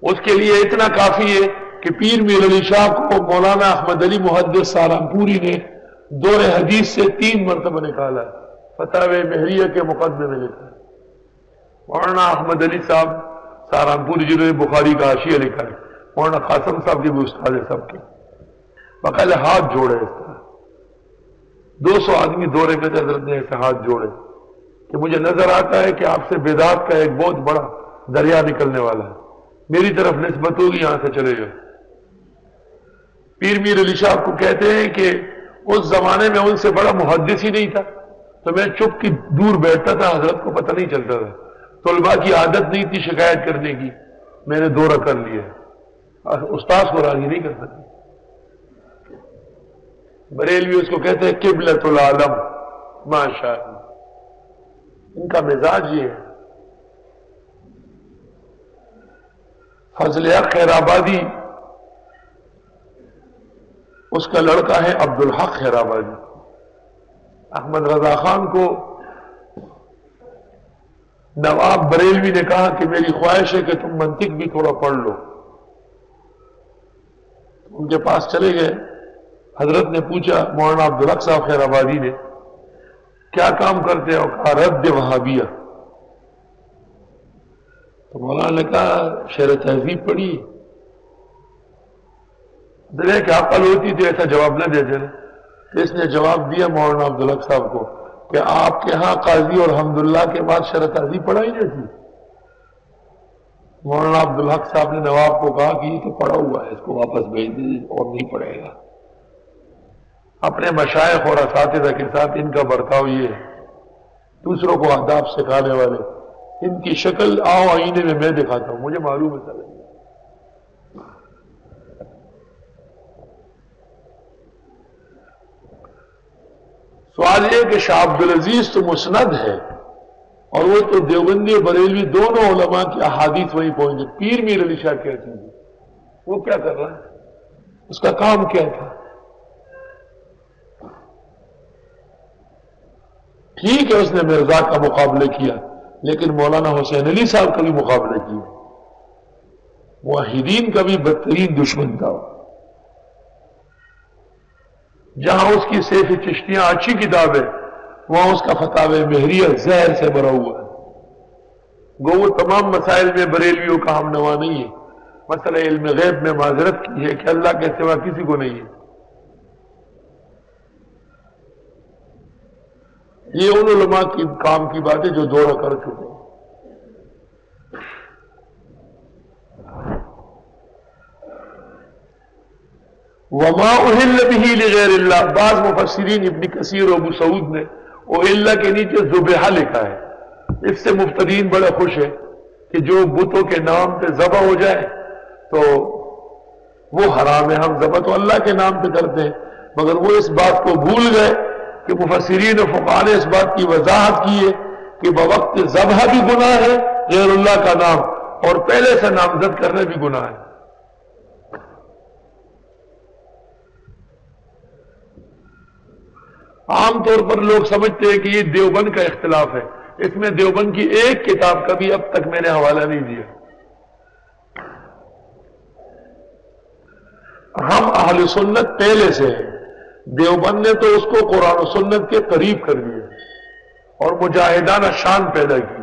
اس کے لیے اتنا کافی ہے کہ پیر میر علی شاہ کو مولانا احمد علی محدث سہارنپوری نے دور حدیث سے 3 مرتبہ نکالا ہے، فتاوی مہریہ کے مقدمے میں لکھا ہے۔ مولانا احمد علی صاحب سہارنپوری جنہوں نے بخاری کا حاشیہ لکھا ہے، مولانا قاسم صاحب کے بھی استاد ہے سب کے، باقاعدہ ہاتھ جوڑے اس طرح 200 آدمی دورے میں حضرت نے ایسے ہاتھ جوڑے کہ مجھے نظر آتا ہے کہ آپ سے بدعت کا ایک بہت بڑا دریا نکلنے والا ہے، میری طرف نسبت ہوگی، یہاں سے چلے جائے۔ پیر میر علی شاہ کو کہتے ہیں کہ اس زمانے میں ان سے بڑا محدث ہی نہیں تھا، تو میں چپ کی دور بیٹھتا تھا، حضرت کو پتہ نہیں چلتا تھا، طلباء کی عادت نہیں تھی شکایت کرنے کی، میں نے دورہ کر لیا، استاذ کو راضی نہیں کر سکتے۔ بریلوی اس کو کہتے ہیں قبلۃ العالم، ماشاء اللہ، ان کا مزاج یہ ہے۔ فضل حق خیرآبادی، اس کا لڑکا ہے عبدالحق خیرآبادی۔ احمد رضا خان کو نواب بریلوی نے کہا کہ میری خواہش ہے کہ تم منطق بھی تھوڑا پڑھ لو۔ ان کے پاس چلے گئے، حضرت نے پوچھا مولانا عبدالحق صاحب خیرآبادی نے کیا کام کرتے ہو؟ کہا رد وہابیہ۔ تو مولانا نے کہا شعر تہذیب پڑھی؟ دلے کہ عقل ہوتی تھی ایسا جواب نہ دیتے نا۔ تو اس نے جواب دیا مولانا عبدالحق صاحب کو کہ آپ کے ہاں قاضی اور حمداللہ کے بعد شرع تہذیب پڑھائی جاتی؟ مولانا عبدالحق صاحب نے نواب کو کہا کہ یہ تو پڑھا ہوا ہے، اس کو واپس بھیج دیجیے اور نہیں پڑھے گا۔ اپنے مشائخ اور اساتذہ کے ساتھ ان کا برتاؤ یہ ہے، دوسروں کو آداب سکھانے والے، ان کی شکل آؤ آئینے میں دکھاتا ہوں، مجھے معلوم ہے سر۔ سوال یہ کہ شاہ عبدالعزیز تو مسند ہے اور وہ تو دیوبندی اور بریلوی دونوں علماء کی احادیث وہی پہنچے، پیر میر علی شاہ کیا چیز ہے؟ وہ کیا کر رہا ہے؟ اس کا کام کیا تھا؟ ٹھیک ہے اس نے مرزا کا مقابلہ کیا، لیکن مولانا حسین علی صاحب کا بھی مقابلہ کیا، موحدین کا بھی بدترین دشمن تھا۔ جہاں اس کی سیف چشتیاں اچھی کتاب ہے، وہاں اس کا فتاوی مہریہ زہر سے بھرا ہوا ہے۔ گو وہ تمام مسائل میں بریلویوں کا ہم نوا نہیں ہے، مسئلہ علم غیب میں معذرت کی ہے کہ اللہ کے سوا کسی کو نہیں ہے۔ یہ ان علماء کی کام کی بات ہے جو دورہ کر چکے ہیں۔ وما اہل به لغیر اللہ، بعض مفسرین ابن کثیر و ابو سعود نے اہل کے نیچے ذبح لکھا ہے، اس سے مبتدئین بڑا خوش ہے کہ جو بتوں کے نام پہ ذبح ہو جائے تو وہ حرام ہے۔ ہم ذبح تو اللہ کے نام پہ کرتے ہیں، مگر وہ اس بات کو بھول گئے کہ مفسرین و فقہاء نے اس بات کی وضاحت کی ہے کہ بوقت ذبح بھی گناہ ہے غیر اللہ کا نام، اور پہلے سے نامزد کرنا بھی گناہ ہے۔ عام طور پر لوگ سمجھتے ہیں کہ یہ دیوبند کا اختلاف ہے، اس میں دیوبند کی ایک کتاب کا بھی اب تک میں نے حوالہ نہیں دیا۔ ہم اہل سنت پہلے سے ہیں، دیوبند نے تو اس کو قرآن و سنت کے قریب کر دیا اور مجاہدانہ شان پیدا کی۔